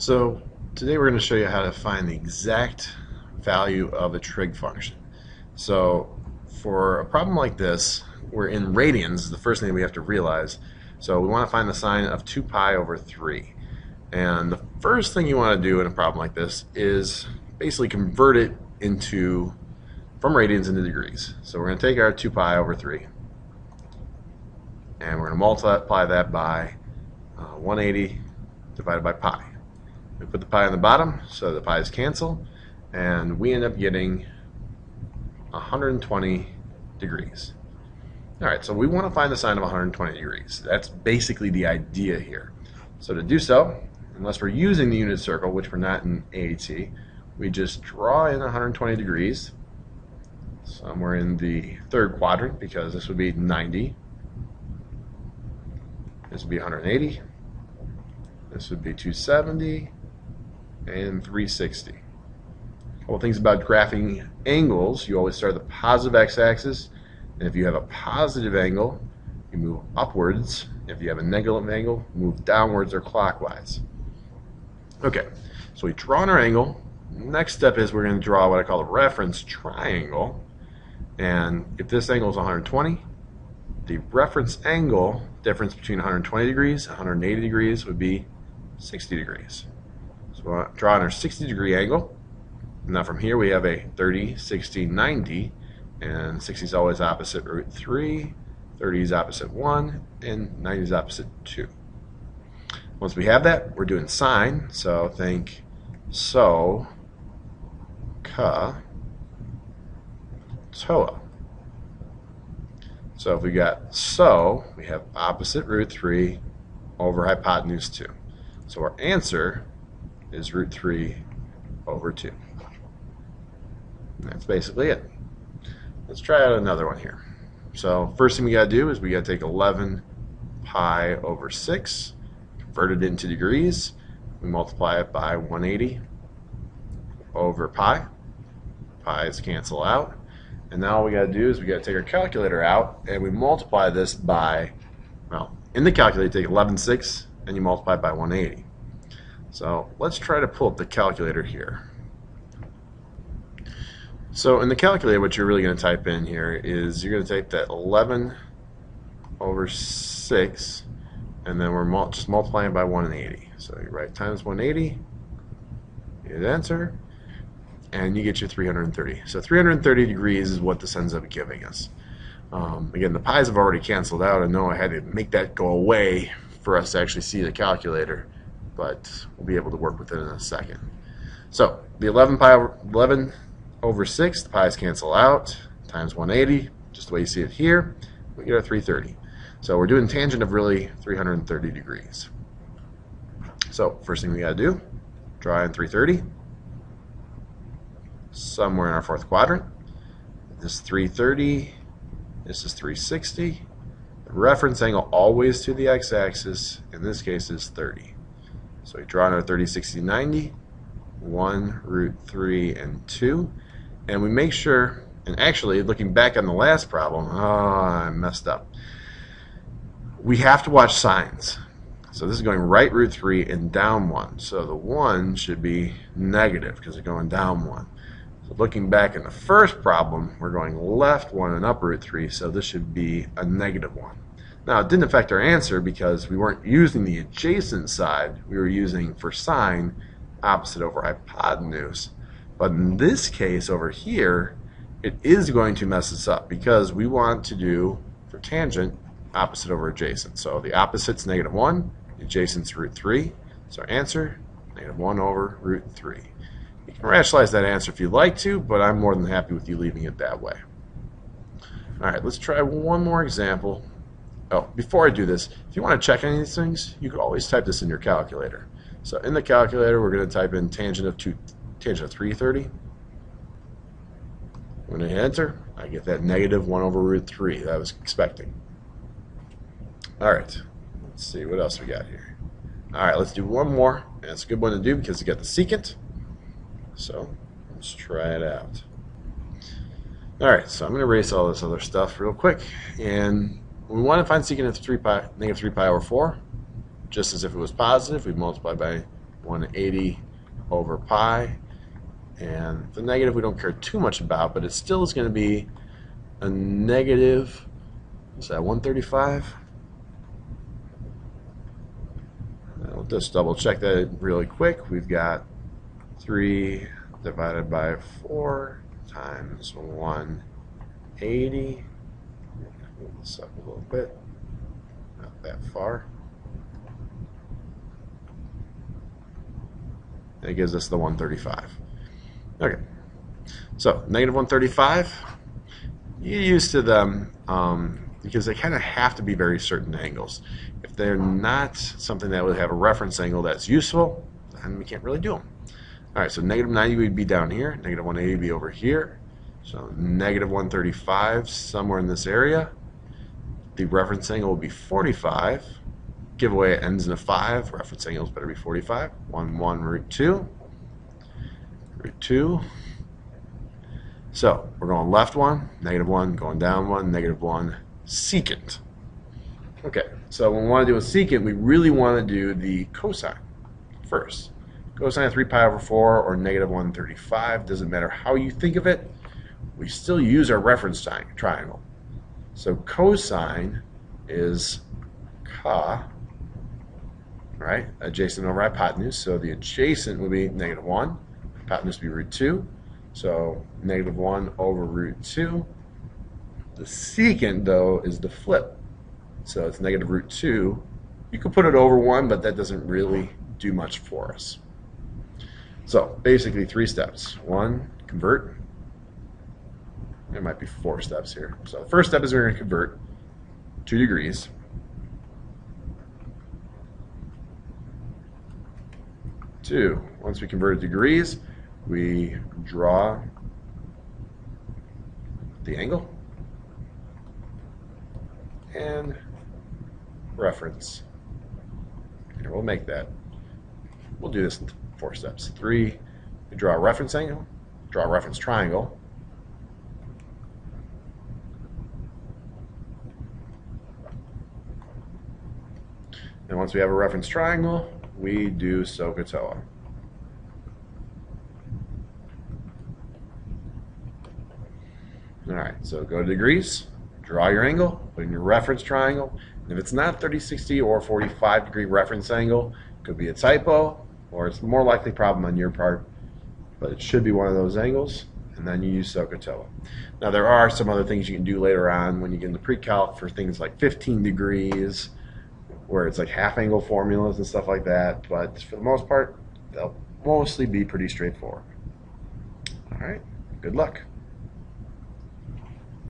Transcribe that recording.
So today we're going to show you how to find the exact value of a trig function. So for a problem like this, we're in radians, the first thing we have to realize. So we want to find the sine of 2 pi over 3. And the first thing you want to do in a problem like this is basically convert it from radians into degrees. So we're going to take our 2 pi over 3 and we're going to multiply that by 180 divided by pi. We put the pi on the bottom so the pi's cancel, and we end up getting 120 degrees. Alright, so we want to find the sine of 120 degrees. That's basically the idea here. So to do so, unless we're using the unit circle, which we're not in AAT, we just draw in 120 degrees somewhere in the third quadrant, because this would be 90. This would be 180. This would be 270. And 360. A couple things about graphing angles: you always start at the positive x-axis, and if you have a positive angle, you move upwards. If you have a negative angle, move downwards or clockwise. Okay, so we draw our angle. Next step is we're going to draw what I call a reference triangle, and if this angle is 120, the reference angle difference between 120 degrees and 180 degrees would be 60 degrees. So we'll draw our 60-degree angle. Now from here we have a 30, 60, 90, and 60 is always opposite root 3, 30 is opposite 1, and 90 is opposite 2. Once we have that, we're doing sine, so think so, ka, toa. So if we got so, we have opposite root 3 over hypotenuse 2. So our answer is root 3 over 2. And that's basically it. Let's try out another one here. So first thing we got to do is we got to take 11 pi over 6, convert it into degrees. We multiply it by 180 over pi. Pi's cancel out. And now all we got to do is we got to take our calculator out and we multiply this by, well, in the calculator you take 11/6 and you multiply it by 180. So let's try to pull up the calculator here. So in the calculator, what you're really going to type in here is you're going to take that 11 over 6, and then we're just multiplying by 180. So you write times 180, you hit enter, and you get your 330. So 330 degrees is what this ends up giving us. Again, the pi's have already canceled out. I know I had to make that go away for us to actually see the calculator, but we'll be able to work with it in a second. So the 11 over 6, the pi's cancel out, times 180, just the way you see it here, we get our 330. So we're doing tangent of really 330 degrees. So first thing we got to do, draw in 330 somewhere in our fourth quadrant. This is 330, this is 360. The reference angle always to the x-axis, in this case, is 30. So we draw our 30, 60, 90, 1, root 3, and 2. And we make sure, and actually, looking back on the last problem, I messed up. We have to watch signs. So this is going right root 3 and down 1. So the 1 should be negative because it's going down 1. So looking back in the first problem, we're going left 1 and up root 3, so this should be a negative 1. Now, it didn't affect our answer because we weren't using the adjacent side. We were using, for sine, opposite over hypotenuse. But in this case over here, it is going to mess us up because we want to do, for tangent, opposite over adjacent. So the opposite's negative 1, the adjacent's root 3. So our answer, negative 1 over root 3. You can rationalize that answer if you'd like to, but I'm more than happy with you leaving it that way. Alright, let's try one more example. Oh, before I do this, if you want to check any of these things, you could always type this in your calculator. So in the calculator, we're going to type in tangent of 330. I'm going to hit enter. I get that negative 1 over root 3 that I was expecting. Alright, let's see what else we got here. Alright, let's do one more. And it's a good one to do because you got the secant. So let's try it out. Alright, so I'm going to erase all this other stuff real quick. And we want to find secant of negative 3 pi over 4. Just as if it was positive, we multiply by 180 over pi. And the negative we don't care too much about, but it still is going to be a negative, what's that, 135? I'll just double check that really quick. We've got 3 divided by 4 times 180. Move this up a little bit, not that far. That gives us the 135. Okay, so negative 135, you're used to them because they kind of have to be very certain angles. If they're not something that would have a reference angle that's useful, then we can't really do them. All right, so negative 90 would be down here, negative 180 would be over here. So negative 135 somewhere in this area. The reference angle will be 45. Giveaway ends in a 5. Reference angles better be 45. 1 root 2. Root 2. So we're going left 1, negative 1, going down 1, negative 1, secant. Okay, so when we want to do a secant, we really want to do the cosine first. Cosine of 3 pi over 4 or negative 135, doesn't matter how you think of it, we still use our reference triangle. So cosine is ca, right, adjacent over hypotenuse, so the adjacent would be negative 1, hypotenuse would be root 2, so negative 1 over root 2. The secant, though, is the flip, so it's negative root 2. You could put it over 1, but that doesn't really do much for us. So basically 3 steps. 1, convert. There might be 4 steps here. So the first step is we're going to convert 2 degrees. Once we convert degrees, we draw the angle and reference. Here, we'll make that. We'll do this in 4 steps. 3, we draw a reference angle, draw a reference triangle. And once we have a reference triangle, we do SOHCAHTOA. Alright, so go to degrees, draw your angle, put in your reference triangle. And if it's not 30, 60, or 45 degree reference angle, it could be a typo, or it's more likely a problem on your part, but it should be one of those angles, and then you use SOHCAHTOA. Now there are some other things you can do later on when you get into pre-calc for things like 15 degrees, where it's like half angle formulas and stuff like that, but for the most part, they'll mostly be pretty straightforward. All right, good luck.